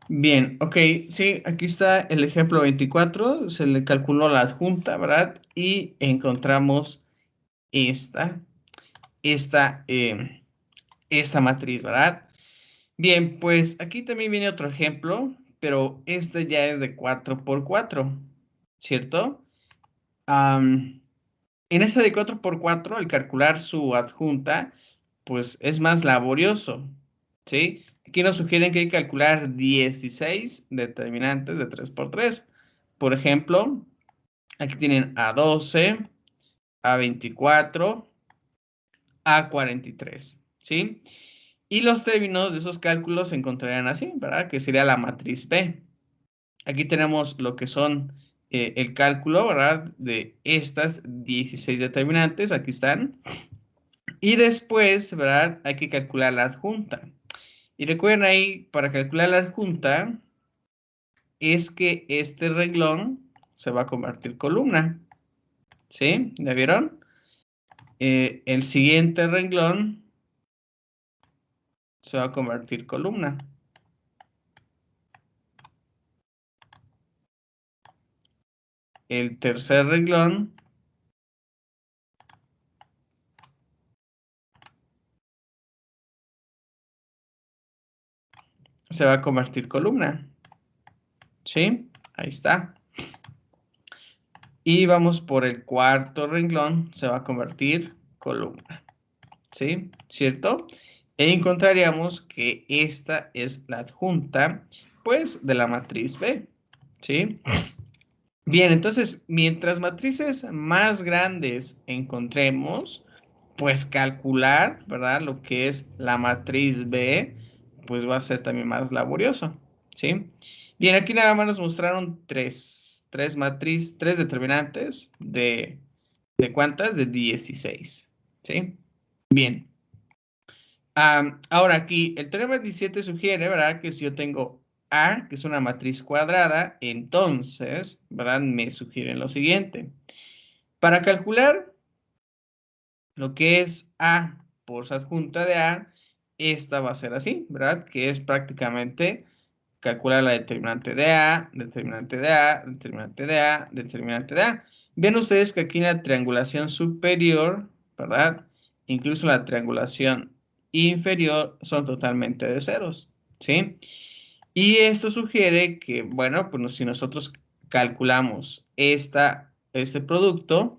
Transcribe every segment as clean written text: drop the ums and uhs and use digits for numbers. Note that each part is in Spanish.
Bien, ok, sí, aquí está el ejemplo 24, se le calculó la adjunta, ¿verdad? Y encontramos esta, esta, esta matriz, ¿verdad? Bien, pues aquí también viene otro ejemplo, pero este ya es de 4 por 4, ¿cierto? En esta de 4 por 4, al calcular su adjunta, pues es más laborioso, ¿sí? Aquí nos sugieren que hay que calcular 16 determinantes de 3 por 3. Por ejemplo, aquí tienen A12, A24, A43, ¿sí? Y los términos de esos cálculos se encontrarían así, ¿verdad? Que sería la matriz B. Aquí tenemos lo que son el cálculo, ¿verdad? De estas 16 determinantes, aquí están. Y después, ¿verdad? Hay que calcular la adjunta. Y recuerden ahí, para calcular la adjunta, es que este renglón se va a convertir en columna. ¿Sí? ¿Ya vieron? El siguiente renglón se va a convertir en columna. El tercer renglón se va a convertir en columna. ¿Sí? Ahí está. Y vamos por el cuarto renglón, se va a convertir columna. ¿Sí? ¿Cierto? E encontraríamos que esta es la adjunta, pues, de la matriz B. ¿Sí? Bien, entonces, mientras matrices más grandes encontremos, pues calcular, ¿verdad? Lo que es la matriz B, pues va a ser también más laborioso, ¿sí? Bien, aquí nada más nos mostraron tres determinantes ¿de cuántas? De 16, ¿sí? Bien. Ahora aquí, el teorema 17 sugiere, ¿verdad? Que si yo tengo A, que es una matriz cuadrada, entonces, ¿verdad? Me sugieren lo siguiente. Para calcular lo que es A por su adjunta de A, esta va a ser así, ¿verdad? Que es prácticamente calcular la determinante de A, determinante de A, determinante de A, determinante de A. Ven ustedes que aquí en la triangulación superior, ¿verdad? Incluso la triangulación inferior son totalmente de ceros, ¿sí? Y esto sugiere que, bueno, pues si nosotros calculamos este producto,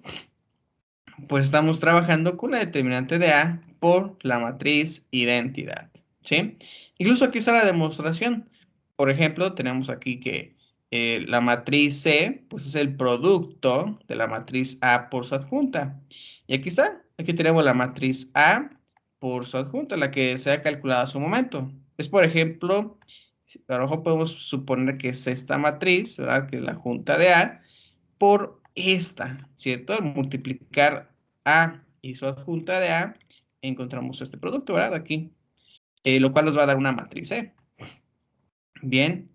pues estamos trabajando con la determinante de A por la matriz identidad, ¿sí? Incluso aquí está la demostración. Por ejemplo, tenemos aquí que la matriz C, pues es el producto de la matriz A por su adjunta. Y aquí está, aquí tenemos la matriz A por su adjunta, la que se ha calculado a su momento. Es, por ejemplo, a lo mejor podemos suponer que es esta matriz, ¿verdad? Que es la junta de A, por esta, ¿cierto? Al multiplicar A y su adjunta de A, encontramos este producto, ¿verdad? Aquí, lo cual nos va a dar una matriz C. Bien.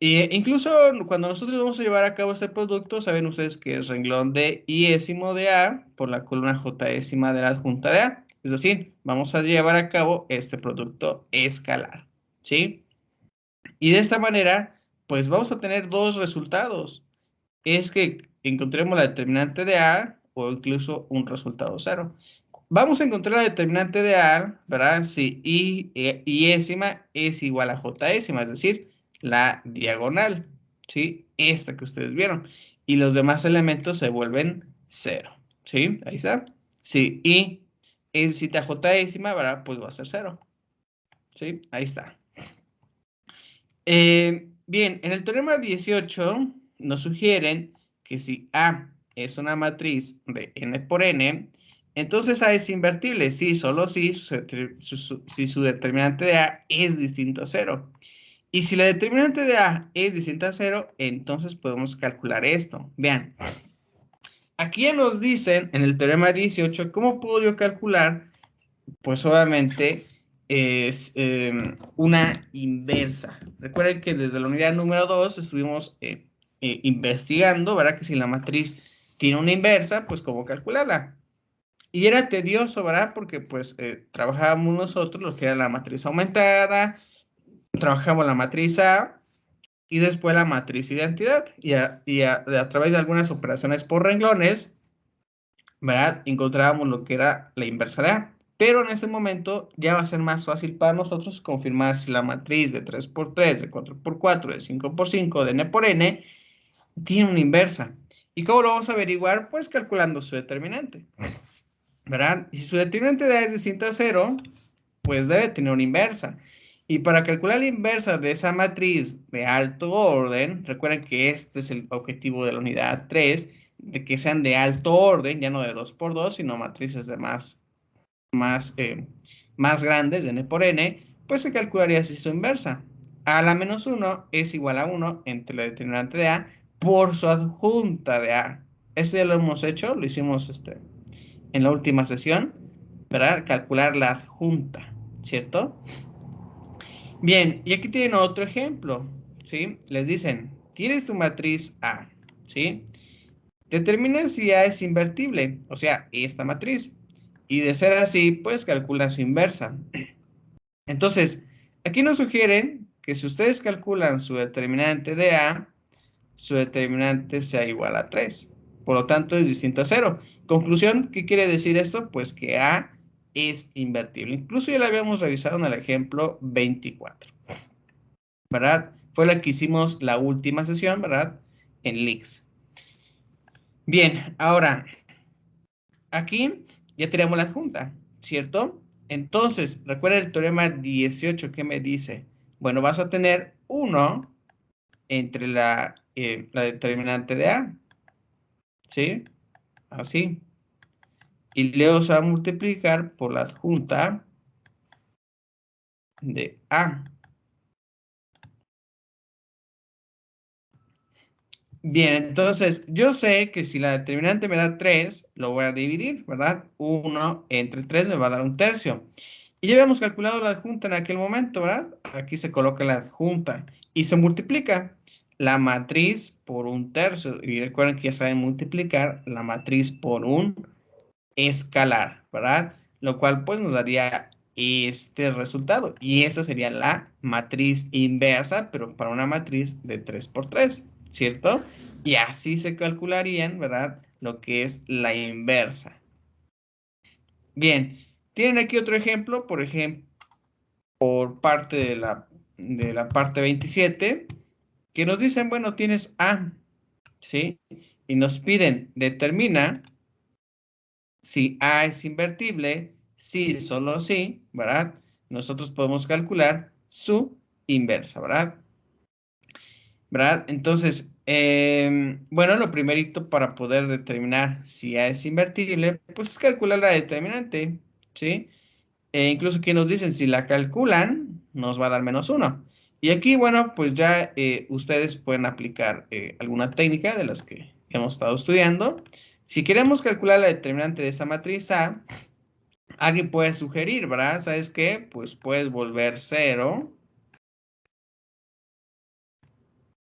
Incluso cuando nosotros vamos a llevar a cabo este producto, saben ustedes que es renglón de iésimo de A por la columna jésima de la adjunta de A. Es decir, vamos a llevar a cabo este producto escalar, ¿sí? Y de esta manera, pues vamos a tener dos resultados. Es que encontremos la determinante de A o incluso un resultado cero. Vamos a encontrar la determinante de A, ¿verdad? Si iésima es igual a jésima, es decir, la diagonal, ¿sí? Esta que ustedes vieron. Y los demás elementos se vuelven cero, ¿sí? Ahí está. Si i es cita jésima, ¿verdad? Pues va a ser cero, ¿sí? Ahí está. Bien, en el teorema 18 nos sugieren que si A es una matriz de n por n, entonces A es invertible, sí, solo si su determinante de A es distinto a cero. Y si la determinante de A es distinta a cero, entonces podemos calcular esto. Vean, aquí ya nos dicen en el teorema 18, ¿cómo puedo yo calcular? Pues obviamente es una inversa. Recuerden que desde la unidad número 2 estuvimos investigando, ¿verdad? Que si la matriz tiene una inversa, pues cómo calcularla. Y era tedioso, ¿verdad? Porque pues trabajábamos nosotros lo que era la matriz aumentada, trabajamos la matriz A y después la matriz identidad. Y a través de algunas operaciones por renglones, ¿verdad? Encontrábamos lo que era la inversa de A. Pero en este momento ya va a ser más fácil para nosotros confirmar si la matriz de 3 por 3, de 4 por 4, de 5 por 5, de n por n, tiene una inversa. ¿Y cómo lo vamos a averiguar? Pues calculando su determinante, ¿verdad? Y si su determinante de A es distinto a 0, pues debe tener una inversa. Y para calcular la inversa de esa matriz de alto orden, recuerden que este es el objetivo de la unidad 3, de que sean de alto orden, ya no de 2 por 2, sino matrices de más grandes, de n por n, pues se calcularía así su inversa. A la menos 1 es igual a 1 entre la determinante de A por su adjunta de A. Eso ya lo hemos hecho, lo hicimos en la última sesión, ¿verdad? Calcular la adjunta, ¿cierto? Bien, y aquí tienen otro ejemplo, ¿sí? Les dicen, tienes tu matriz A, ¿sí? Determina si A es invertible, o sea, esta matriz. Y de ser así, pues calcula su inversa. Entonces, aquí nos sugieren que si ustedes calculan su determinante de A, su determinante sea igual a 3. Por lo tanto, es distinto a 0. Conclusión, ¿qué quiere decir esto? Pues que A es invertible. Incluso ya lo habíamos revisado en el ejemplo 24. ¿Verdad? Fue la que hicimos la última sesión, ¿verdad? En Leaks. Bien, ahora, aquí ya tenemos la adjunta, ¿cierto? Entonces, recuerda el teorema 18 que me dice, bueno, vas a tener 1 entre la determinante de A, ¿sí? Así. Y luego se va a multiplicar por la adjunta de A. Bien, entonces yo sé que si la determinante me da 3, lo voy a dividir, ¿verdad? 1 entre 3 me va a dar 1/3. Y ya habíamos calculado la adjunta en aquel momento, ¿verdad? Aquí se coloca la adjunta y se multiplica la matriz por 1/3. Y recuerden que ya saben multiplicar la matriz por un escalar, ¿verdad? Lo cual pues nos daría este resultado. Y esa sería la matriz inversa, pero para una matriz de 3 por 3, ¿cierto? Y así se calcularían, ¿verdad? Lo que es la inversa. Bien, tienen aquí otro ejemplo, por ejemplo, por parte de la parte 27, que nos dicen, bueno, tienes A, ¿sí? Y nos piden, determina si A es invertible, sí, solo sí, ¿verdad? Nosotros podemos calcular su inversa, ¿verdad? ¿Verdad? Entonces, bueno, lo primerito para poder determinar si A es invertible, pues es calcular la determinante, ¿sí? Incluso aquí nos dicen, si la calculan, nos va a dar -1. Y aquí, bueno, pues ya ustedes pueden aplicar alguna técnica de las que hemos estado estudiando. Si queremos calcular la determinante de esa matriz A, alguien puede sugerir, ¿verdad? ¿Sabes qué? Pues puedes volver 0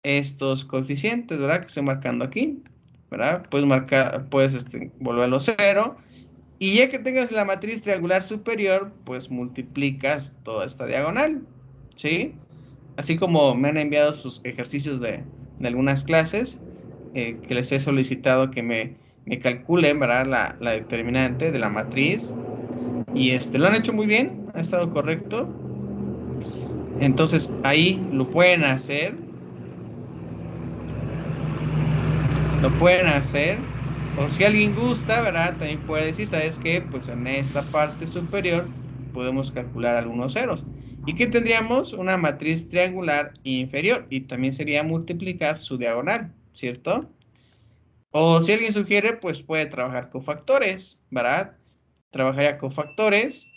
estos coeficientes, ¿verdad? Que estoy marcando aquí, ¿verdad? Puedes marcar, puedes volverlo 0. Y ya que tengas la matriz triangular superior, pues multiplicas toda esta diagonal, ¿sí? Así como me han enviado sus ejercicios de algunas clases, que les he solicitado que me calculen, ¿verdad? La determinante de la matriz. Y lo han hecho muy bien, ha estado correcto. Entonces ahí lo pueden hacer. Lo pueden hacer. O si alguien gusta, ¿verdad? También puede decir, ¿sabes qué? Pues en esta parte superior podemos calcular algunos ceros. ¿Y qué tendríamos? Una matriz triangular inferior. Y también sería multiplicar su diagonal, ¿cierto? O si alguien sugiere, pues puede trabajar con factores, ¿verdad? Trabajaría con factores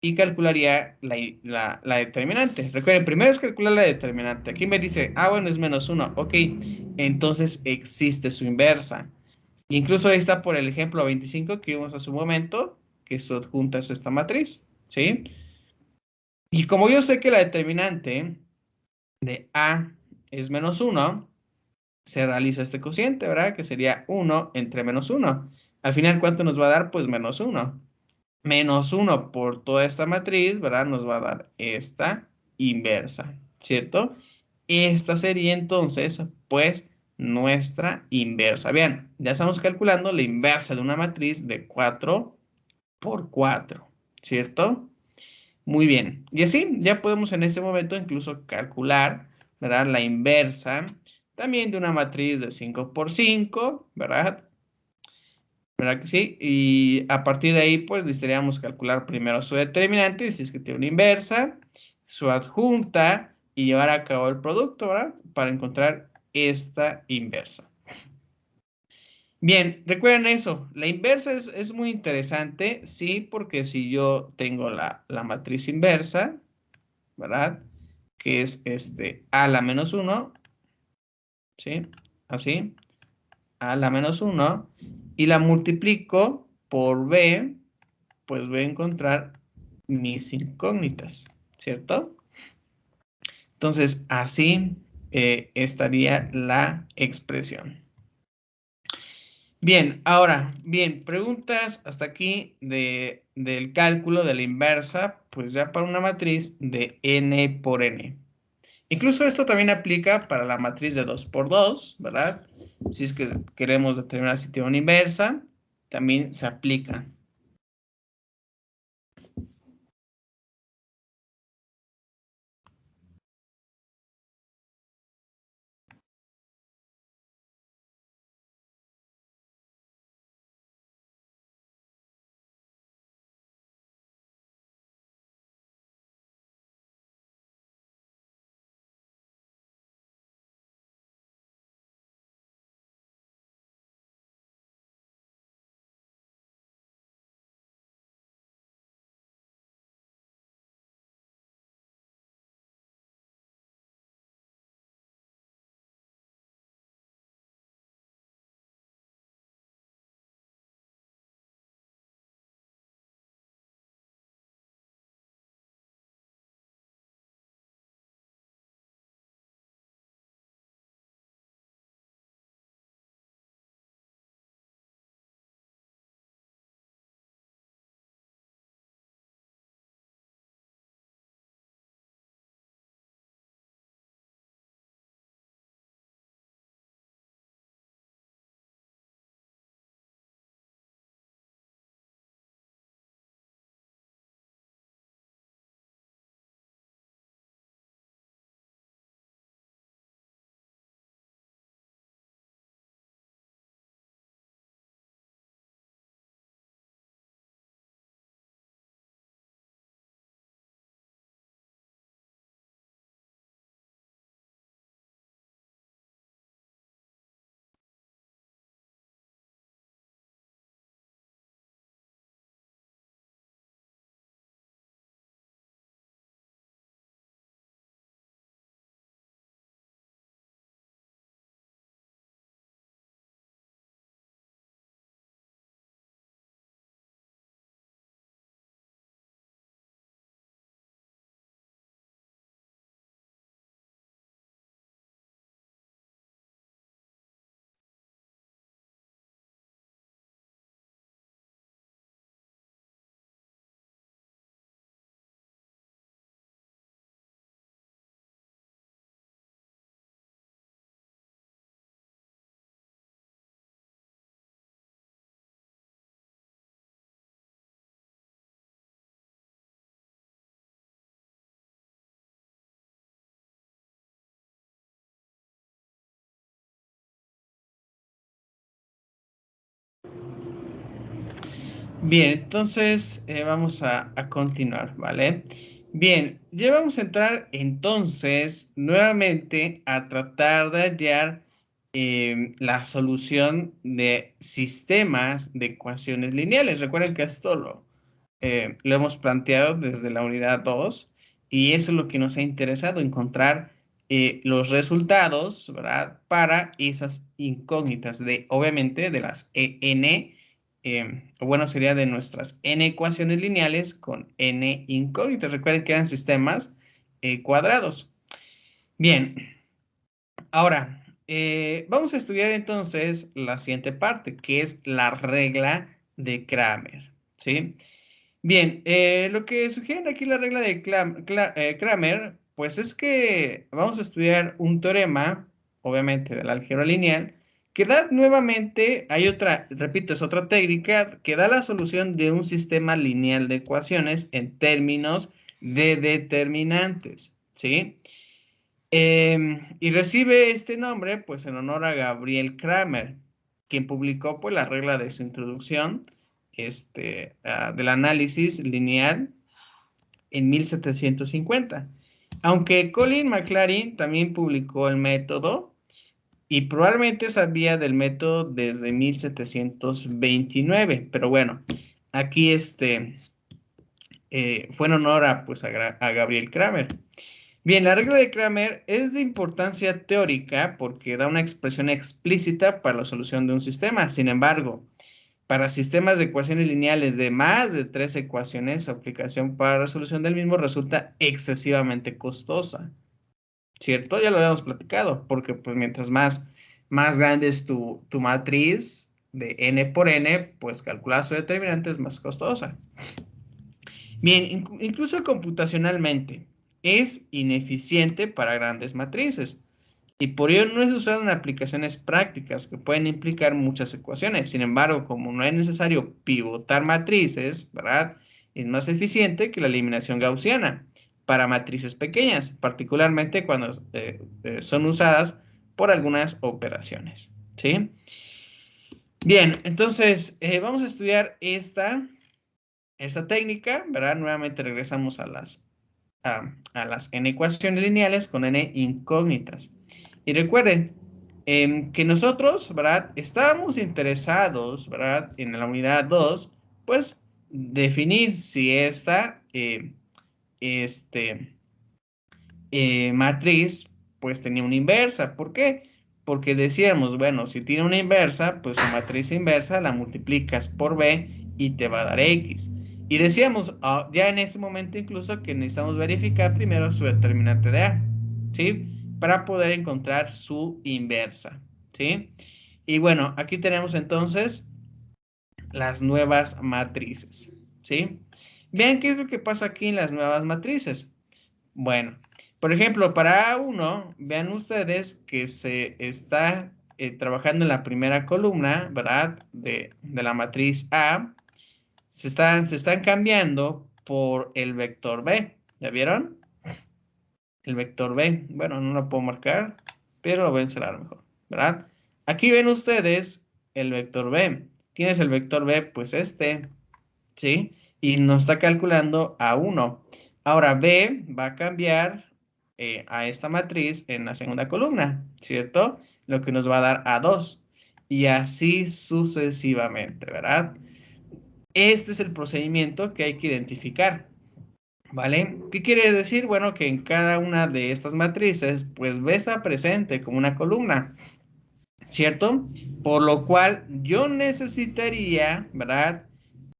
y calcularía la determinante. Recuerden, primero es calcular la determinante. Aquí me dice, bueno, es -1. Ok, entonces existe su inversa. Incluso ahí está por el ejemplo 25 que vimos hace un momento, que su adjunta es esta matriz, ¿sí? Y como yo sé que la determinante de A es -1, se realiza este cociente, ¿verdad? Que sería 1 entre -1. Al final, ¿cuánto nos va a dar? Pues -1. -1 por toda esta matriz, ¿verdad? Nos va a dar esta inversa, ¿cierto? Esta sería entonces, pues, nuestra inversa. Vean, ya estamos calculando la inversa de una matriz de 4 por 4, ¿cierto? Muy bien. Y así ya podemos en ese momento incluso calcular, ¿verdad? La inversa también de una matriz de 5 por 5, ¿verdad? ¿Verdad que sí? Y a partir de ahí, pues necesitaríamos calcular primero su determinante, si es que tiene una inversa, su adjunta y llevar a cabo el producto, ¿verdad? Para encontrar esta inversa. Bien, recuerden eso, la inversa es muy interesante, sí, porque si yo tengo la matriz inversa, ¿verdad? Que es a la menos 1, ¿sí? Así, a la menos 1, y la multiplico por b, pues voy a encontrar mis incógnitas, ¿cierto? Entonces, así estaría la expresión. Bien, ahora, bien, preguntas hasta aquí del cálculo de la inversa, pues ya para una matriz de n por n. Incluso esto también aplica para la matriz de 2 por 2, ¿verdad? Si es que queremos determinar si tiene una inversa, también se aplica. Bien, entonces vamos a continuar, ¿vale? Bien, ya vamos a entrar entonces nuevamente a tratar de hallar la solución de sistemas de ecuaciones lineales. Recuerden que esto lo hemos planteado desde la unidad 2 y eso es lo que nos ha interesado, encontrar los resultados, ¿verdad? Para esas incógnitas de, obviamente, de las n, o bueno, sería de nuestras n ecuaciones lineales con n incógnitas. Recuerden que eran sistemas cuadrados. Bien, ahora vamos a estudiar entonces la siguiente parte, que es la regla de Kramer, ¿sí? Bien, lo que sugieren aquí la regla de Kramer Pues es que vamos a estudiar un teorema, obviamente, del álgebra lineal, que da nuevamente, hay otra, repito, es otra técnica que da la solución de un sistema lineal de ecuaciones en términos de determinantes, ¿sí? Y recibe este nombre, pues, en honor a Gabriel Kramer, quien publicó, pues, la regla de su introducción, del análisis lineal en 1750. Aunque Colin McLaren también publicó el método y probablemente sabía del método desde 1729, pero bueno, aquí fue en honor a, pues, a Gabriel Kramer. Bien, la regla de Kramer es de importancia teórica porque da una expresión explícita para la solución de un sistema. Sin embargo, para sistemas de ecuaciones lineales de más de 3 ecuaciones, su aplicación para la resolución del mismo resulta excesivamente costosa, ¿cierto? Ya lo habíamos platicado, porque pues mientras más grande es tu matriz de n por n, pues calcular su determinante es más costosa. Bien, incluso computacionalmente es ineficiente para grandes matrices y por ello no es usado en aplicaciones prácticas que pueden implicar muchas ecuaciones. Sin embargo, como no es necesario pivotar matrices, ¿verdad? Es más eficiente que la eliminación gaussiana para matrices pequeñas, particularmente cuando son usadas por algunas operaciones, ¿sí? Bien, entonces vamos a estudiar esta técnica, ¿verdad? Nuevamente regresamos a las n ecuaciones lineales con n incógnitas. Y recuerden que nosotros, ¿verdad? Estábamos interesados, ¿verdad? En la unidad 2, pues definir si esta matriz, pues tenía una inversa. ¿Por qué? Porque decíamos, bueno, si tiene una inversa, pues su matriz inversa la multiplicas por b y te va a dar x. Y decíamos, ya en este momento incluso que necesitamos verificar primero su determinante de a, ¿sí? Para poder encontrar su inversa, ¿sí? Y bueno, aquí tenemos entonces las nuevas matrices, ¿sí? Vean qué es lo que pasa aquí en las nuevas matrices. Bueno, por ejemplo, para A1, vean ustedes que se está trabajando en la primera columna, ¿verdad? De la matriz A. Se están cambiando por el vector B. ¿Ya vieron? El vector B. Bueno, no lo puedo marcar, pero lo voy a encerrar mejor, ¿verdad? Aquí ven ustedes el vector B. ¿Quién es el vector B? Pues ¿sí? Y nos está calculando A1. Ahora B va a cambiar a esta matriz en la segunda columna, ¿cierto? Lo que nos va a dar A2. Y así sucesivamente, ¿verdad? Este es el procedimiento que hay que identificar, ¿vale? ¿Qué quiere decir? Bueno, que en cada una de estas matrices, pues B está presente como una columna, ¿cierto? Por lo cual yo necesitaría, ¿verdad?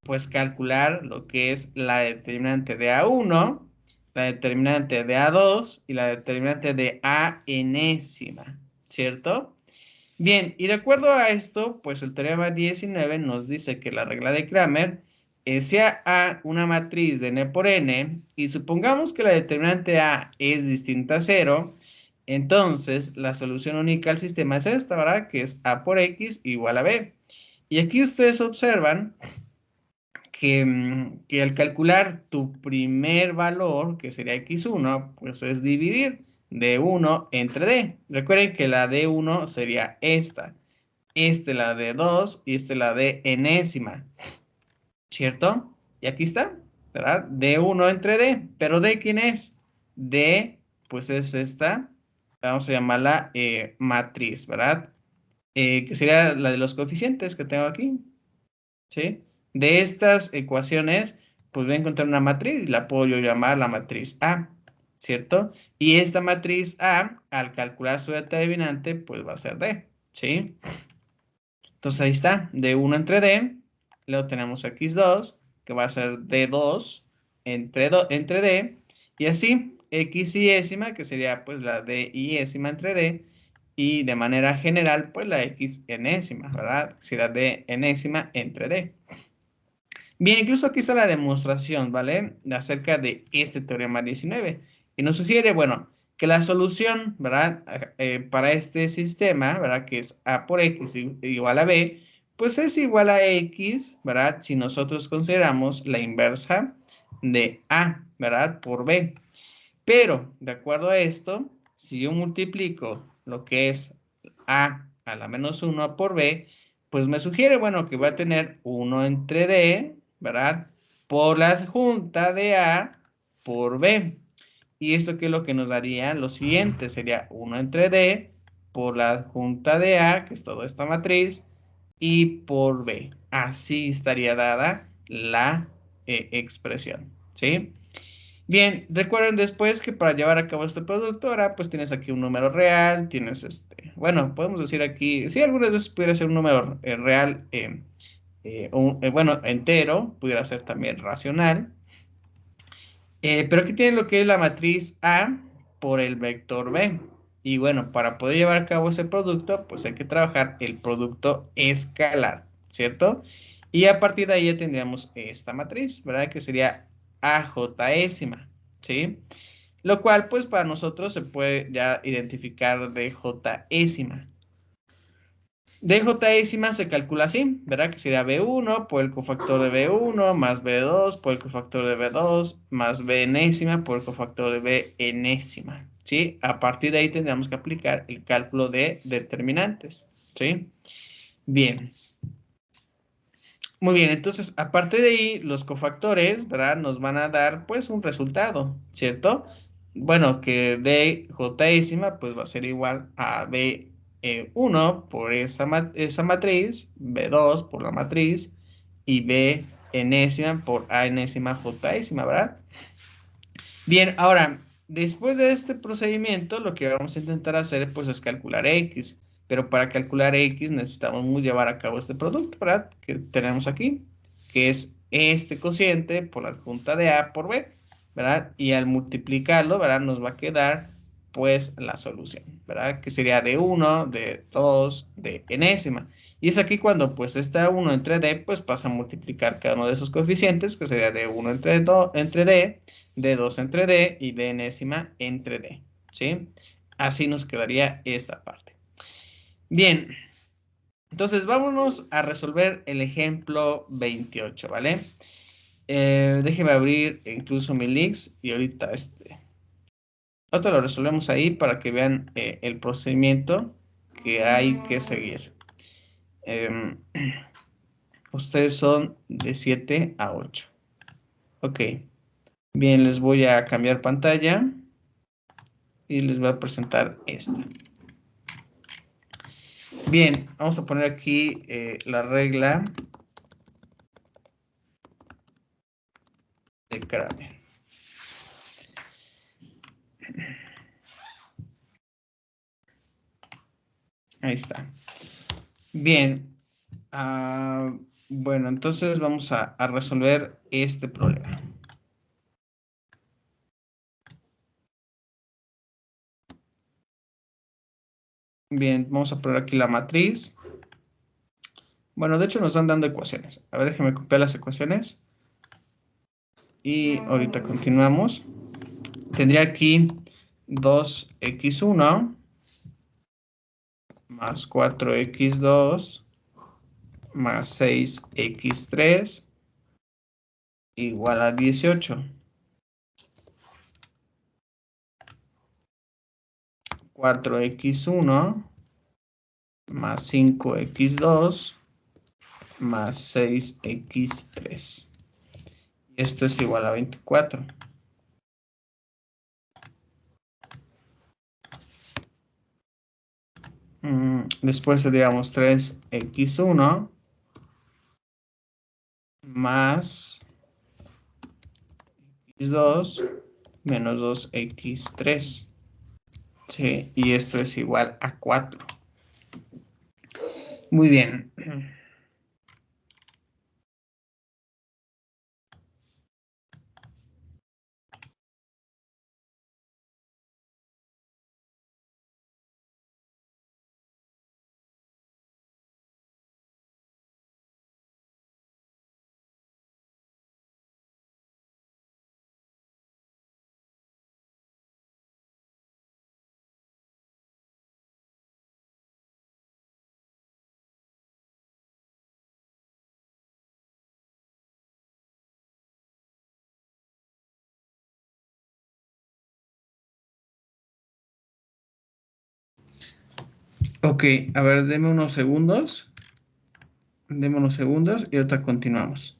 Pues calcular lo que es la determinante de A1, la determinante de A2 y la determinante de A enésima, ¿cierto? Bien, y de acuerdo a esto, pues el teorema 19 nos dice que la regla de Kramer sea A una matriz de n por n y supongamos que la determinante A es distinta a 0, entonces la solución única al sistema es esta, ¿verdad? Que es A por X igual a B. Y aquí ustedes observan que al calcular tu primer valor, que sería x1, pues es dividir d1 entre d. Recuerden que la d1 sería esta, la d2 y la d enésima, ¿cierto? Y aquí está, ¿verdad? d1 entre d, pero d ¿quién es? D, pues es esta, vamos a llamarla matriz, ¿verdad? Que sería la de los coeficientes que tengo aquí, ¿sí? De estas ecuaciones, pues voy a encontrar una matriz y la puedo yo llamar la matriz A, ¿cierto? Y esta matriz A, al calcular su determinante, pues va a ser D, ¿sí? Entonces ahí está, D1 entre D, luego tenemos X2, que va a ser D2 entre D, y así, X y ésima, que sería pues la D y ésima entre D, y de manera general, pues la X enésima, ¿verdad? Que será D enésima entre D. Bien, incluso aquí está la demostración, ¿vale? Acerca de este teorema 19. Y nos sugiere, bueno, que la solución, ¿verdad? Para este sistema, ¿verdad? Que es A por X igual a B, pues es igual a X, ¿verdad? Si nosotros consideramos la inversa de A, ¿verdad? Por B. Pero, de acuerdo a esto, si yo multiplico lo que es a la menos 1 por b, pues me sugiere, bueno, que va a tener 1 entre d, ¿verdad? Por la adjunta de a por b. ¿Y esto qué es lo que nos daría? Lo siguiente sería 1 entre d por la adjunta de a, que es toda esta matriz, y por b. Así estaría dada la expresión, ¿sí? Bien, recuerden después que para llevar a cabo este producto, ahora pues tienes aquí un número real, tienes bueno, podemos decir aquí, sí, algunas veces pudiera ser un número real, bueno, entero, pudiera ser también racional, pero aquí tienes lo que es la matriz A por el vector B. Y bueno, para poder llevar a cabo ese producto, pues hay que trabajar el producto escalar, ¿cierto? Y a partir de ahí ya tendríamos esta matriz, ¿verdad? Que sería AJésima, ¿sí? Lo cual, pues para nosotros se puede ya identificar de Jésima. Djésima se calcula así, ¿verdad? Que sería B1 por el cofactor de B1 más B2 por el cofactor de B2 más B enésima por el cofactor de B enésima, ¿sí? A partir de ahí tendríamos que aplicar el cálculo de determinantes, ¿sí? Bien. Muy bien, entonces, aparte de ahí, los cofactores, ¿verdad? Nos van a dar, pues, un resultado, ¿cierto? Bueno, que djésima, pues, va a ser igual a B1 por esa matriz, B2 por la matriz, y B enésima por A enésima jésima, ¿verdad? Bien, ahora, después de este procedimiento, lo que vamos a intentar hacer, pues, es calcular X. Pero para calcular X necesitamos llevar a cabo este producto, ¿verdad? Que tenemos aquí, que es este cociente por la adjunta de A por B, ¿verdad? Y al multiplicarlo, ¿verdad? Nos va a quedar, pues, la solución, ¿verdad? Que sería de 1, de 2, de enésima. Y es aquí cuando, pues, esta 1 entre D, pues, pasa a multiplicar cada uno de esos coeficientes, que sería de 1 entre D, de 2 entre D y de enésima entre D, ¿sí? Así nos quedaría esta parte. Bien, entonces vámonos a resolver el ejemplo 28, ¿vale? Déjeme abrir incluso mi links y ahorita otro lo resolvemos ahí para que vean el procedimiento que hay que seguir. Eh, ustedes son de 7 a 8. Ok, bien, les voy a cambiar pantalla y les voy a presentar esta. Bien, vamos a poner aquí la regla de Kramer. Ahí está. Bien. Bueno, entonces vamos a resolver este problema. Bien, vamos a poner aquí la matriz. Bueno, de hecho nos están dando ecuaciones. A ver, déjenme copiar las ecuaciones. Y ahorita continuamos. Tendría aquí 2x1 más 4x2 más 6x3 igual a 18. 4x1 más 5x2 más 6x3. Y esto es igual a 24. Después tendríamos 3x1 más x2 menos 2x3. ¿Sí? Y esto es igual a 4. Muy bien. Ok, a ver, deme unos segundos. Deme unos segundos y ahorita continuamos.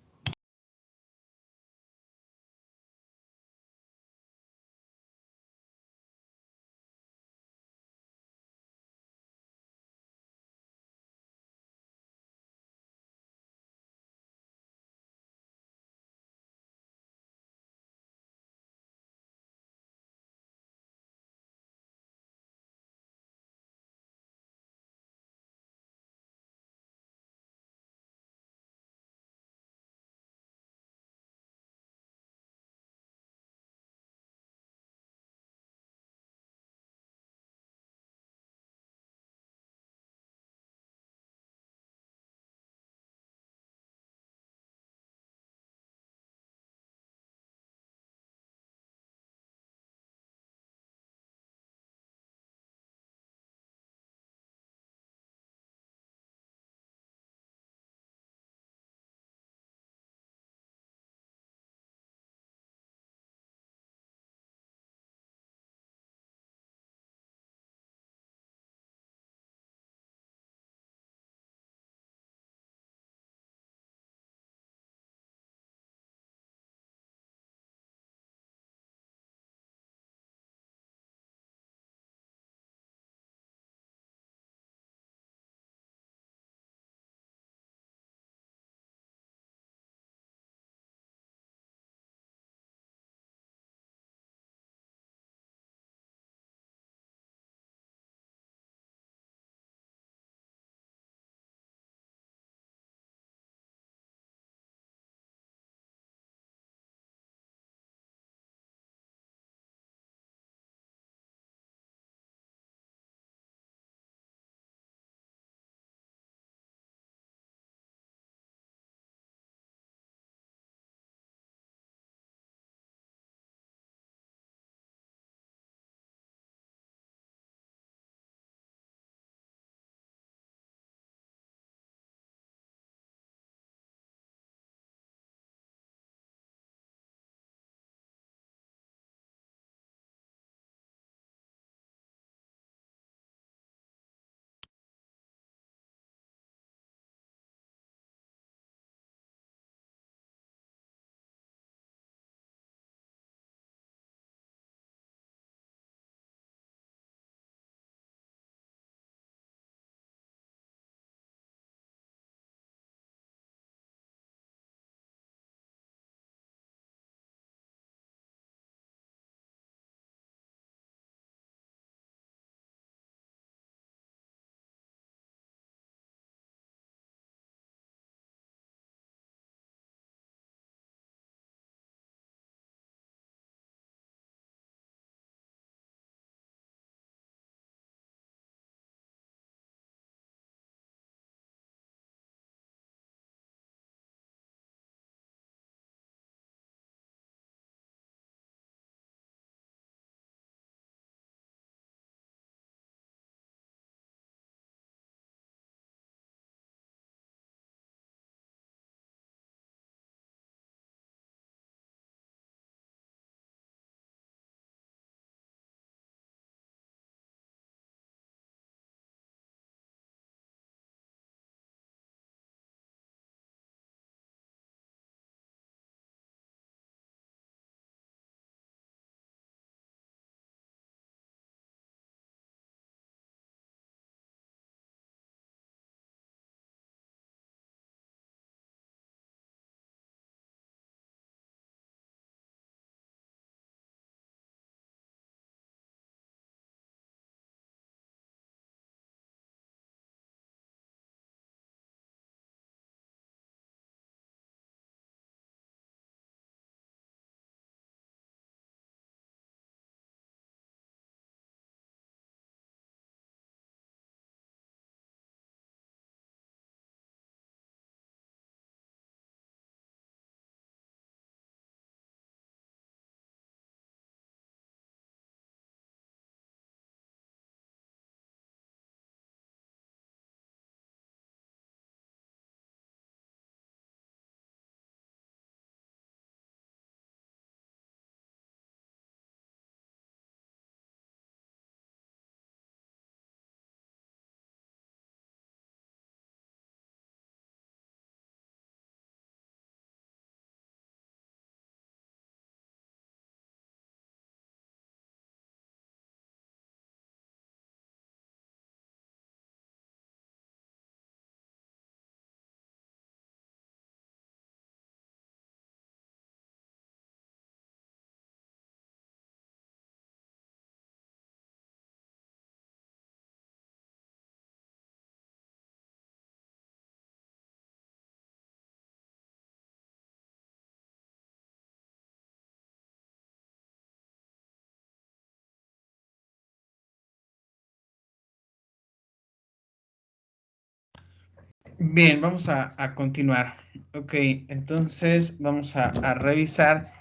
Bien, vamos a continuar. Ok, entonces vamos a revisar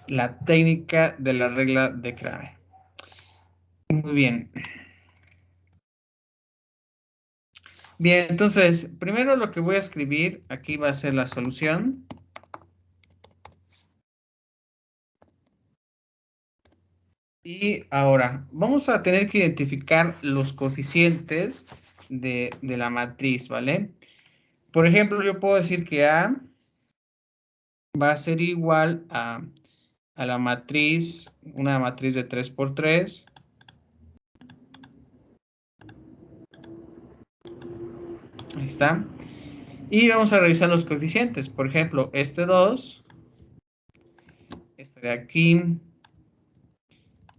la técnica de la regla de Kramer. Muy bien. Bien, entonces, primero lo que voy a escribir aquí va a ser la solución. Y ahora, vamos a tener que identificar los coeficientes de la matriz, ¿vale? Por ejemplo, yo puedo decir que A va a ser igual a la matriz, una matriz de 3 por 3. Ahí está. Y vamos a revisar los coeficientes. Por ejemplo, este 2 estaría aquí,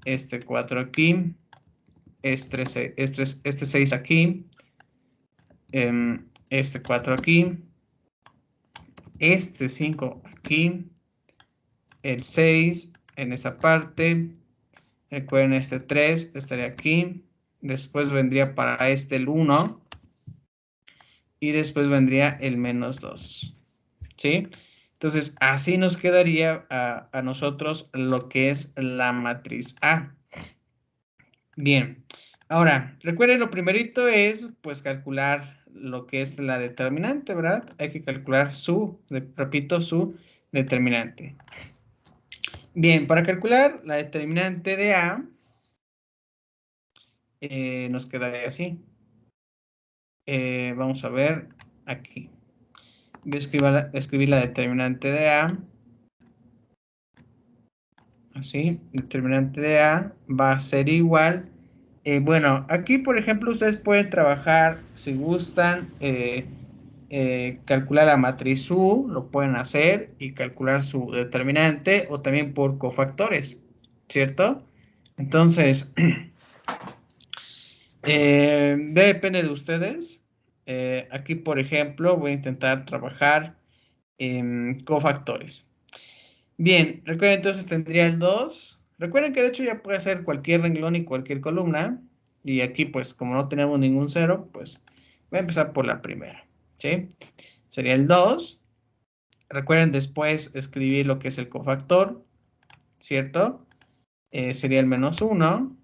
este 4 aquí, este 6 aquí, este 4 aquí, este 5 aquí, el 6 en esa parte. Recuerden, este 3 estaría aquí. Después vendría para este el 1. Y después vendría el menos 2. ¿Sí? Entonces, así nos quedaría a nosotros lo que es la matriz A. Bien. Ahora, recuerden, lo primerito es, pues, calcular lo que es la determinante, ¿verdad? Hay que calcular repito, su determinante. Bien, para calcular la determinante de A, nos quedaría así. Vamos a ver aquí. Voy a escribir la determinante de A. Así, determinante de A va a ser igual. Bueno, aquí, por ejemplo, ustedes pueden trabajar, si gustan, calcular la matriz U, lo pueden hacer, y calcular su determinante, o también por cofactores, ¿cierto? Entonces, depende de ustedes. Aquí, por ejemplo, voy a intentar trabajar en cofactores. Bien, recuerden, entonces tendría el 2. Recuerden que de hecho ya puede ser cualquier renglón y cualquier columna. Y aquí, pues, como no tenemos ningún cero, pues voy a empezar por la primera. ¿Sí? Sería el 2. Recuerden después escribir lo que es el cofactor, ¿cierto? Sería el menos 1.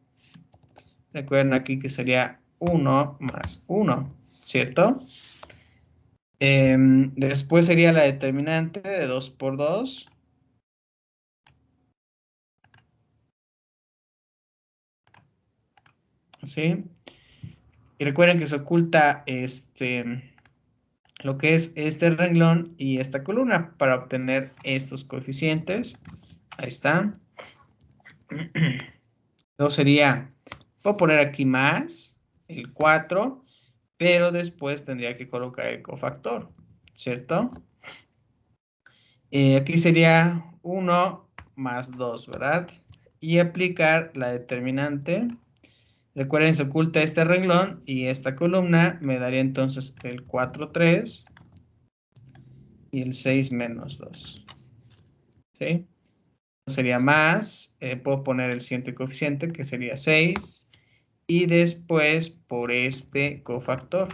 Recuerden aquí que sería 1 más 1, ¿cierto? Después sería la determinante de 2 por 2. ¿Sí? Y recuerden que se oculta lo que es este renglón y esta columna para obtener estos coeficientes. Ahí está. Luego sería, puedo poner aquí más el 4, pero después tendría que colocar el cofactor, ¿cierto? Aquí sería 1 más 2, ¿verdad? Y aplicar la determinante. Recuerden, se oculta este renglón y esta columna me daría entonces el 4, 3 y el 6 menos 2. ¿Sí? Sería más, puedo poner el siguiente coeficiente que sería 6 y después por este cofactor,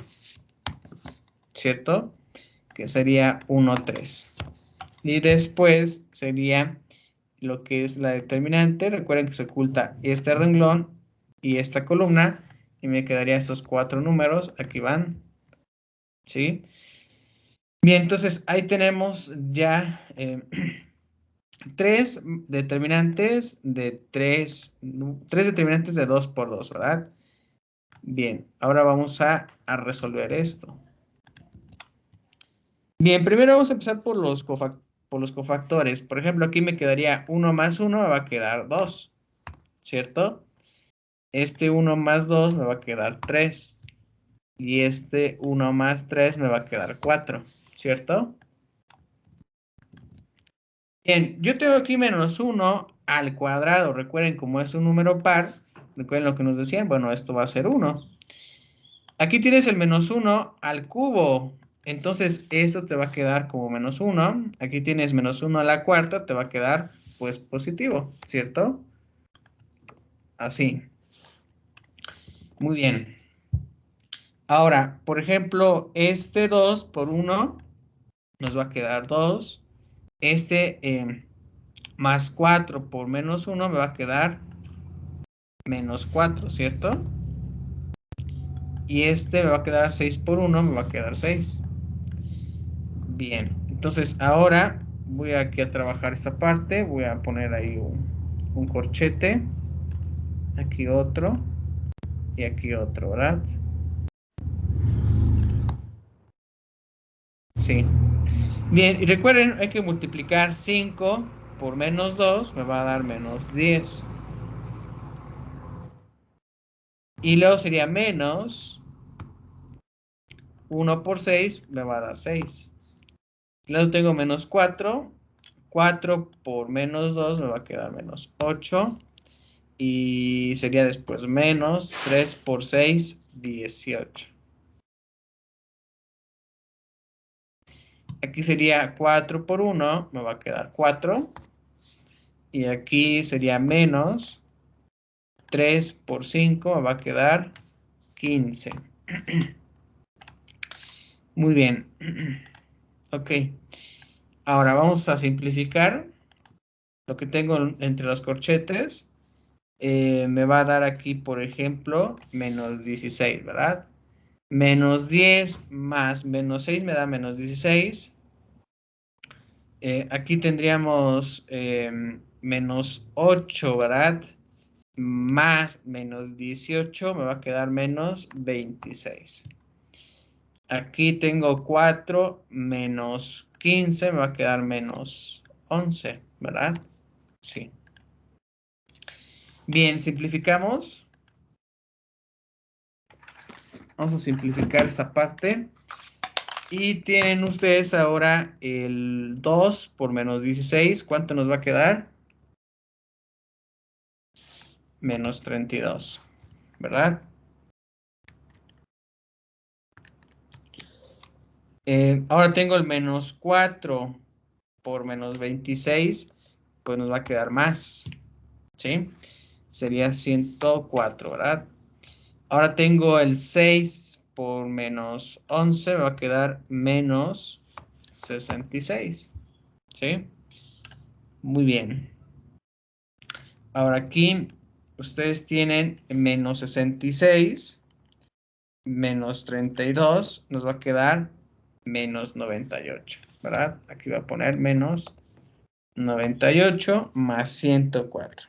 ¿cierto? Que sería 1, 3. Y después sería lo que es la determinante. Recuerden que se oculta este renglón y esta columna y me quedaría estos 4 números. Aquí van, ¿sí? Bien, entonces ahí tenemos ya tres determinantes de 3 determinantes de 2 por 2, ¿verdad? Bien, ahora vamos a resolver esto. Bien, primero vamos a empezar por los cofactores. Por ejemplo, aquí me quedaría 1 más 1, me va a quedar 2, ¿cierto? Este 1 más 2 me va a quedar 3. Y este 1 más 3 me va a quedar 4, ¿cierto? Bien, yo tengo aquí menos 1 al cuadrado. Recuerden, como es un número par, recuerden lo que nos decían, bueno, esto va a ser 1. Aquí tienes el menos 1 al cubo. Entonces, esto te va a quedar como menos 1. Aquí tienes menos 1 a la cuarta, te va a quedar, pues, positivo, ¿cierto? Así. Muy bien. Ahora, por ejemplo, este 2 por 1 nos va a quedar 2. Más 4 por menos 1 me va a quedar menos 4, ¿cierto? Y me va a quedar 6 por 1, me va a quedar 6. Bien, entonces ahora voy aquí a trabajar esta parte. Voy a poner ahí un corchete. Aquí otro. Y aquí otro, ¿verdad? Sí. Bien, y recuerden, hay que multiplicar 5 por menos 2, me va a dar menos 10. Y luego sería menos 1 por 6, me va a dar 6. Luego tengo menos 4. 4 por menos 2 me va a quedar menos 8. Y sería después menos 3 por 6, 18. Aquí sería 4 por 1, me va a quedar 4. Y aquí sería menos 3 por 5, me va a quedar 15. Muy bien. Ok. Ahora vamos a simplificar lo que tengo entre los corchetes. Me va a dar aquí, por ejemplo, menos 16, ¿verdad? Menos 10 más menos 6 me da menos 16. Aquí tendríamos menos 8, ¿verdad? Más menos 18 me va a quedar menos 26. Aquí tengo 4 menos 15 me va a quedar menos 11, ¿verdad? Sí. Bien, simplificamos. Vamos a simplificar esta parte. Y tienen ustedes ahora el 2 por menos 16. ¿Cuánto nos va a quedar? Menos 32, ¿verdad? Ahora tengo el menos 4 por menos 26, pues nos va a quedar más, ¿sí? Sería 104, ¿verdad? Ahora tengo el 6 por menos 11, me va a quedar menos 66, ¿sí? Muy bien. Ahora aquí ustedes tienen menos 66, menos 32, nos va a quedar menos 98, ¿verdad? Aquí voy a poner menos 98 más 104,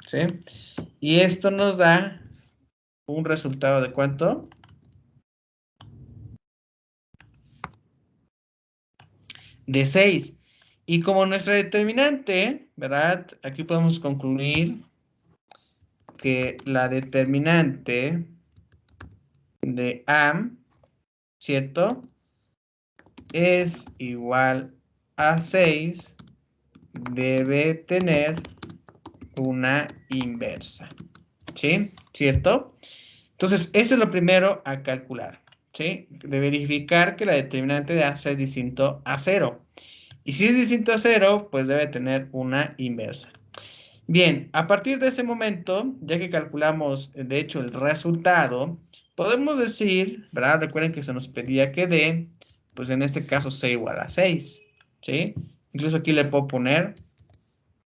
¿sí? Y esto nos da un resultado de ¿cuánto? De 6. Y como nuestra determinante, ¿verdad? Aquí podemos concluir que la determinante de A, ¿cierto? Es igual a 6, debe tener una inversa, ¿sí? ¿Cierto? Entonces, eso es lo primero a calcular, ¿sí? De verificar que la determinante de A sea distinto a 0. Y si es distinto a 0, pues debe tener una inversa. Bien, a partir de ese momento, ya que calculamos, de hecho, el resultado, podemos decir, ¿verdad? Recuerden que se nos pedía que D, pues en este caso sea igual a 6, ¿sí? Incluso aquí le puedo poner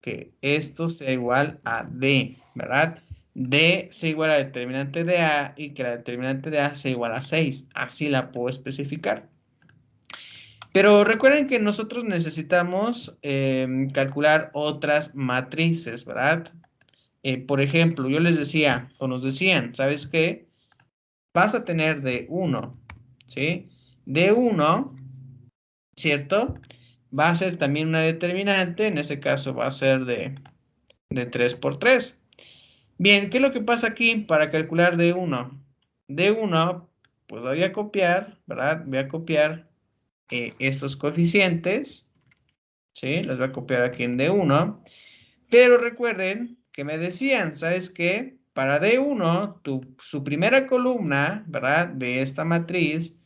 que esto sea igual a D, ¿verdad? D sea igual a la determinante de A y que la determinante de A sea igual a 6. Así la puedo especificar. Pero recuerden que nosotros necesitamos calcular otras matrices, ¿verdad? Por ejemplo, yo les decía, o nos decían, ¿sabes qué? Vas a tener de 1, ¿sí? De 1, ¿cierto? Va a ser también una determinante, en ese caso va a ser de 3 por 3. Bien, ¿qué es lo que pasa aquí para calcular D1? D1, pues lo voy a copiar, ¿verdad? Voy a copiar estos coeficientes, ¿sí? Los voy a copiar aquí en D1. Pero recuerden que me decían, ¿sabes qué? Para D1, su primera columna, ¿verdad? De esta matriz,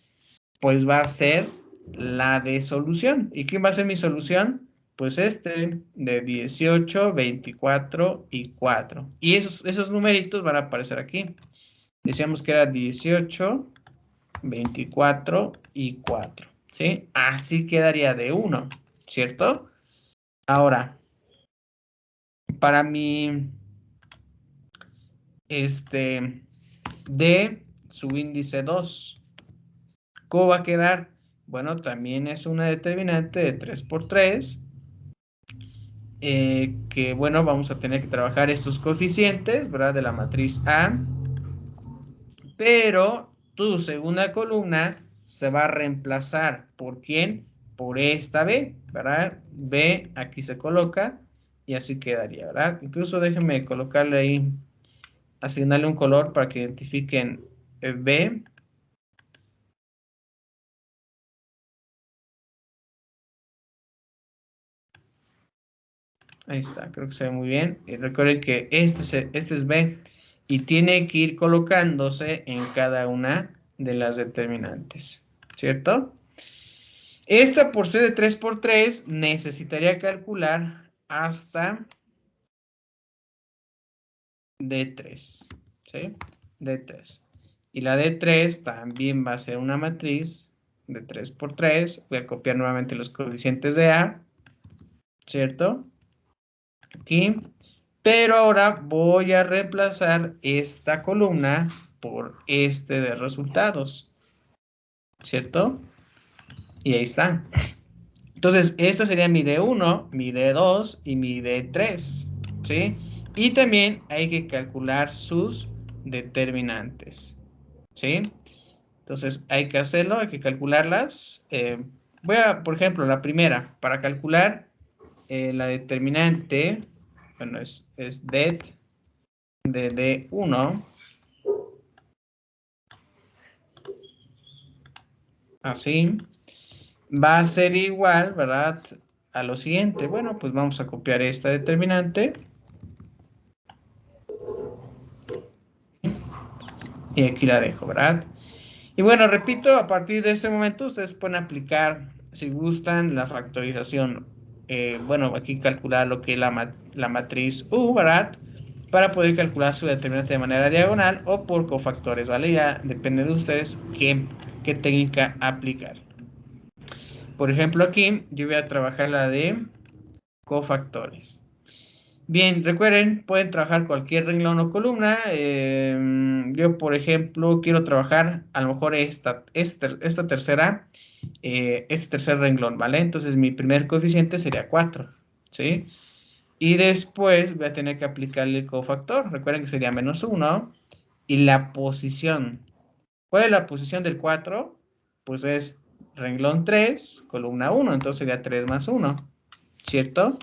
pues va a ser la de solución. ¿Y quién va a ser mi solución? Pues de 18, 24 y 4. Y esos numeritos van a aparecer aquí. Decíamos que era 18, 24 y 4, ¿sí? Así quedaría de 1, ¿cierto? Ahora, para mi, D, subíndice 2, ¿cómo va a quedar? Bueno, también es una determinante de 3 por 3, que, bueno, vamos a tener que trabajar estos coeficientes, ¿verdad? De la matriz A, pero tu segunda columna se va a reemplazar. ¿Por quién? Por esta B, ¿verdad? B aquí se coloca y así quedaría, ¿verdad? Incluso déjenme colocarle ahí, asignarle un color para que identifiquen B. Ahí está, creo que se ve muy bien. Y recuerden que este es B y tiene que ir colocándose en cada una de las determinantes, ¿cierto? Esta, por ser de 3 por 3, necesitaría calcular hasta D3, ¿sí? D3. Y la D3 también va a ser una matriz de 3 por 3. Voy a copiar nuevamente los coeficientes de A, ¿cierto? Aquí. Pero ahora voy a reemplazar esta columna por de resultados, ¿cierto? Y ahí está. Entonces, esta sería mi D1, mi D2 y mi D3, ¿sí? Y también hay que calcular sus determinantes, ¿sí? Entonces, hay que hacerlo, hay que calcularlas. Voy a, por ejemplo, la primera, para calcular la determinante, bueno, es det de D1, así, va a ser igual, ¿verdad? A lo siguiente. Bueno, pues vamos a copiar esta determinante. Y aquí la dejo, ¿verdad? Y bueno, repito, a partir de este momento ustedes pueden aplicar, si gustan, la factorización. Bueno, aquí calcular lo que es la matriz U, ¿verdad? Para poder calcular su determinante de manera diagonal o por cofactores, ¿vale? Ya depende de ustedes qué técnica aplicar. Por ejemplo, aquí yo voy a trabajar la de cofactores. Bien, recuerden, pueden trabajar cualquier renglón o columna. Yo, por ejemplo, quiero trabajar a lo mejor esta tercera, este tercer renglón, ¿vale? Entonces mi primer coeficiente sería 4, ¿sí? Y después voy a tener que aplicarle el cofactor. Recuerden que sería -1. Y la posición. ¿Cuál es la posición del 4? Pues es renglón 3, columna 1. Entonces sería 3 más 1, ¿cierto?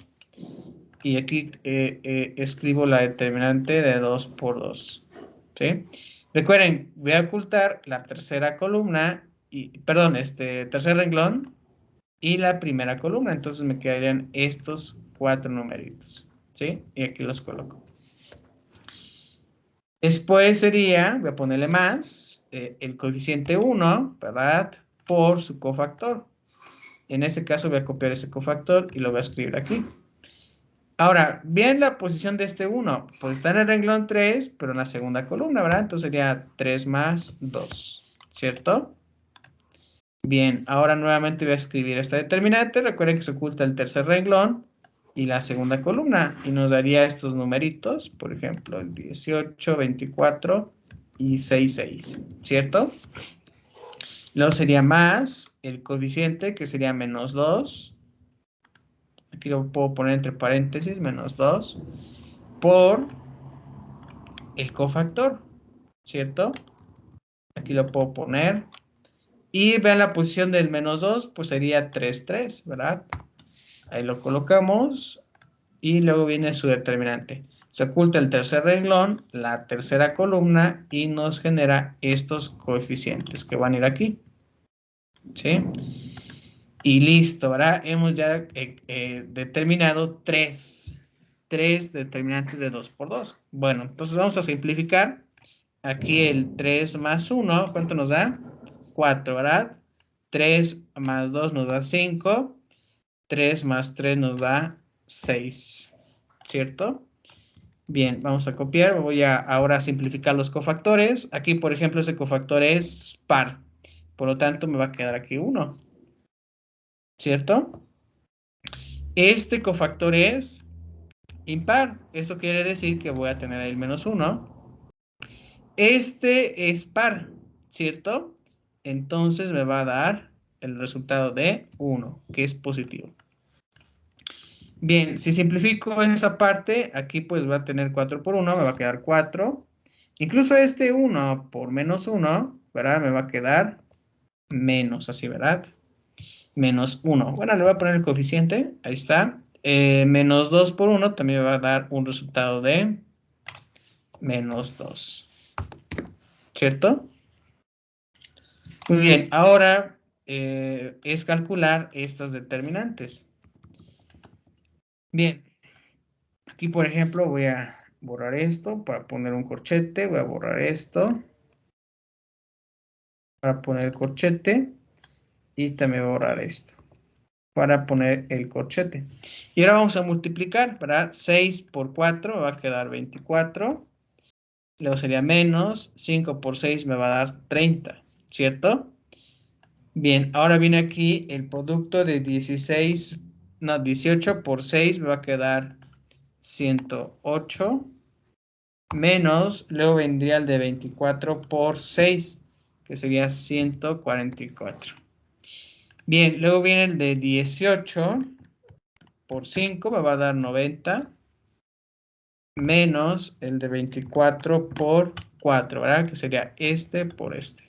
Y aquí escribo la determinante de 2 por 2, ¿sí? Recuerden, voy a ocultar la tercera columna, perdón, tercer renglón y la primera columna. Entonces me quedarían estos 4 numeritos, ¿sí? Y aquí los coloco. Después sería, voy a ponerle más, el coeficiente 1, ¿verdad? Por su cofactor. En ese caso voy a copiar ese cofactor y lo voy a escribir aquí. Ahora, bien la posición de este 1, pues está en el renglón 3, pero en la segunda columna, ¿verdad? Entonces sería 3 más 2, ¿cierto? Bien, ahora nuevamente voy a escribir esta determinante. Recuerden que se oculta el tercer renglón y la segunda columna. Y nos daría estos numeritos, por ejemplo, el 18, 24 y 6, ¿cierto? Luego sería más el coeficiente, que sería -2. Aquí lo puedo poner entre paréntesis, -2, por el cofactor, ¿cierto? Aquí lo puedo poner. Y vean la posición del -2, pues sería 3, 3, ¿verdad? Ahí lo colocamos. Y luego viene su determinante. Se oculta el tercer renglón, la tercera columna y nos genera estos coeficientes que van a ir aquí, ¿sí? Y listo, ¿verdad? Hemos ya determinado tres determinantes de 2 por 2. Bueno, entonces vamos a simplificar. Aquí el 3 más 1, ¿cuánto nos da? 4, ¿verdad? 3 más 2 nos da 5. 3 más 3 nos da 6, ¿cierto? Bien, vamos a copiar. Voy a ahora simplificar los cofactores. Aquí, por ejemplo, ese cofactor es par. Por lo tanto, me va a quedar aquí 1. ¿Cierto? Este cofactor es impar. Eso quiere decir que voy a tener el menos 1. Este es par, ¿cierto? Entonces me va a dar el resultado de 1, que es positivo. Bien, si simplifico esa parte, aquí pues va a tener 4 por 1, me va a quedar 4. Incluso este 1 por menos 1, ¿verdad? Me va a quedar menos, así, ¿verdad? Menos 1. Bueno, le voy a poner el coeficiente, ahí está. Menos 2 por 1 también me va a dar un resultado de menos 2. ¿Cierto? Muy bien, ahora es calcular estas determinantes. Bien, aquí por ejemplo voy a borrar esto para poner un corchete, voy a borrar esto para poner el corchete y también voy a borrar esto para poner el corchete. Y ahora vamos a multiplicar, ¿verdad? 6 por 4 me va a quedar 24, luego sería menos, 5 por 6 me va a dar 30, ¿cierto? Bien, ahora viene aquí el producto de 18 por 6 me va a quedar 108, menos, luego vendría el de 24 por 6, que sería 144. Bien, luego viene el de 18 por 5, me va a dar 90, menos el de 24 por 4, ¿verdad? Que sería este por este.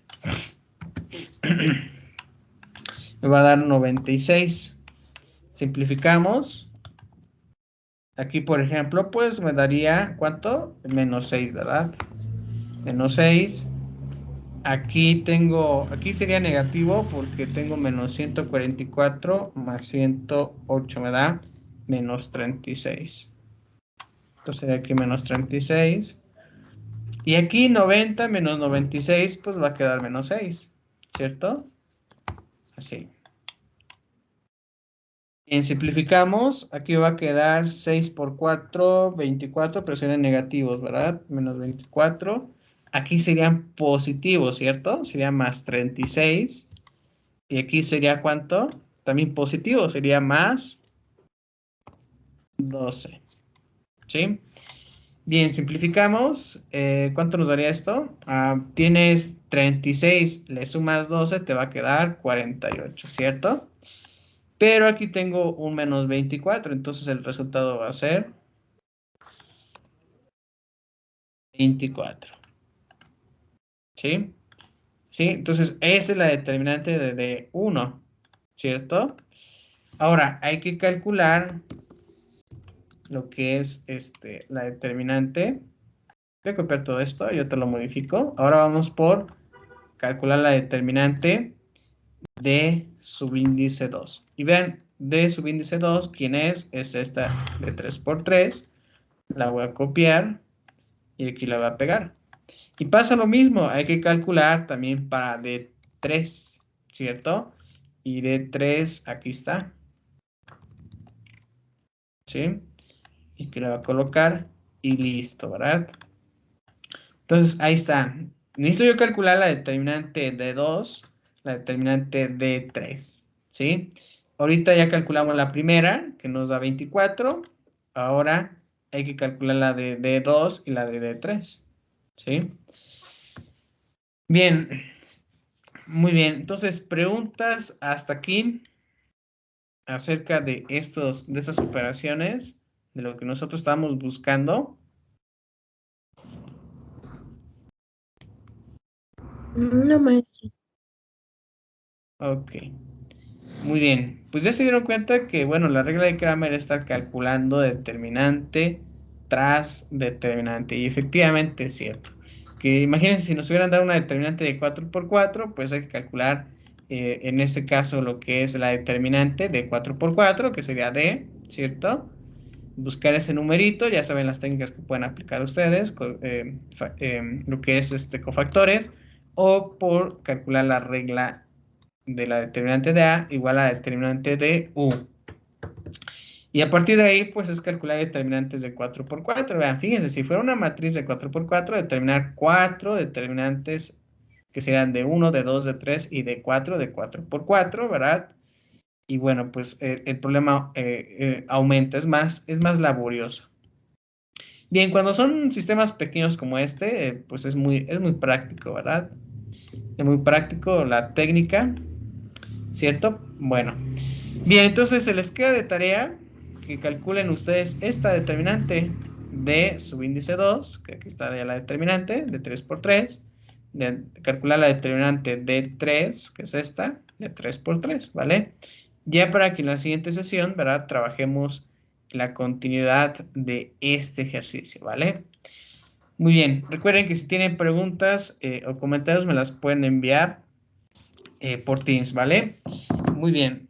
Me va a dar 96. Simplificamos. Aquí, por ejemplo, pues me daría, ¿cuánto? Menos 6, ¿verdad? Menos 6. Aquí sería negativo porque tengo menos 144 más 108 me da menos 36. Entonces sería aquí menos 36. Y aquí 90 menos 96, pues va a quedar menos 6, ¿cierto? Así. Bien, simplificamos. Aquí va a quedar 6 por 4, 24, pero serían negativos, ¿verdad? Menos 24. Aquí serían positivos, ¿cierto? Sería más 36. Y aquí sería ¿cuánto? También positivo, sería más 12. ¿Sí? Bien, simplificamos. ¿Cuánto nos daría esto? Tienes 36, le sumas 12, te va a quedar 48, ¿cierto? Pero aquí tengo un menos 24, entonces el resultado va a ser 24. ¿Sí? ¿Sí? Entonces, esa es la determinante de 1, ¿cierto? Ahora, hay que calcular lo que es la determinante. Voy a copiar todo esto, yo te lo modifico. Ahora vamos por calcular la determinante de subíndice 2. Y vean, de subíndice 2, ¿quién es? Es esta de 3 por 3. La voy a copiar y aquí la voy a pegar. Y pasa lo mismo, hay que calcular también para D3, ¿cierto? Y D3, aquí está. ¿Sí? Y que la va a colocar y listo, ¿verdad? Entonces, ahí está. Necesito yo calcular la determinante de 2, la determinante de 3, ¿sí? Ahorita ya calculamos la primera, que nos da 24. Ahora hay que calcular la de D2 y la de D3, ¿sí? Bien, muy bien. Entonces, preguntas hasta aquí acerca de de estas operaciones, de lo que nosotros estamos buscando. No, maestro. Ok. Muy bien, pues ya se dieron cuenta que, bueno, la regla de Kramer es estar calculando determinante tras determinante. Y efectivamente es cierto. Que imagínense si nos hubieran dado una determinante de 4 por 4, pues hay que calcular en este caso lo que es la determinante de 4 por 4, que sería D, ¿cierto? Buscar ese numerito, ya saben las técnicas que pueden aplicar ustedes, lo que es cofactores, o por calcular la regla de la determinante de A igual a la determinante de U. Y a partir de ahí, pues es calcular determinantes de 4 por 4. Vean, fíjense, si fuera una matriz de 4 por 4, determinar 4 determinantes que serían de 1, de 2, de 3 y de 4 por 4, ¿verdad? Y bueno, pues el problema aumenta, es más laborioso. Bien, cuando son sistemas pequeños como este, pues es muy práctico, ¿verdad? Es muy práctico la técnica, ¿cierto? Bueno, bien, entonces se les queda de tarea que calculen ustedes esta determinante de subíndice 2, que aquí está ya la determinante, de 3 por 3, de calcular la determinante de 3, que es esta, de 3 por 3, ¿vale? Ya para que en la siguiente sesión, ¿verdad? Trabajemos la continuidad de este ejercicio, ¿vale? Muy bien, recuerden que si tienen preguntas o comentarios me las pueden enviar por Teams, ¿vale? Muy bien.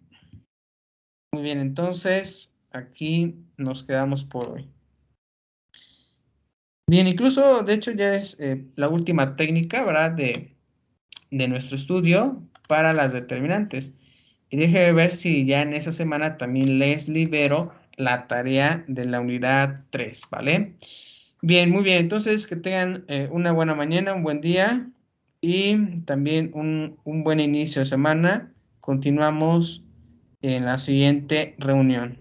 Muy bien, entonces aquí nos quedamos por hoy. Bien, incluso de hecho ya es la última técnica, ¿verdad? De nuestro estudio para las determinantes. Y déjenme ver si ya en esa semana también les libero la tarea de la unidad 3, ¿vale? Bien, muy bien. Entonces que tengan una buena mañana, un buen día y también un buen inicio de semana. Continuamos en la siguiente reunión.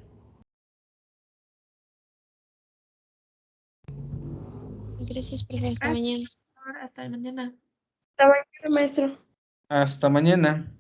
Gracias, profe. Hasta mañana. Hasta mañana. Hasta mañana, maestro. Hasta mañana.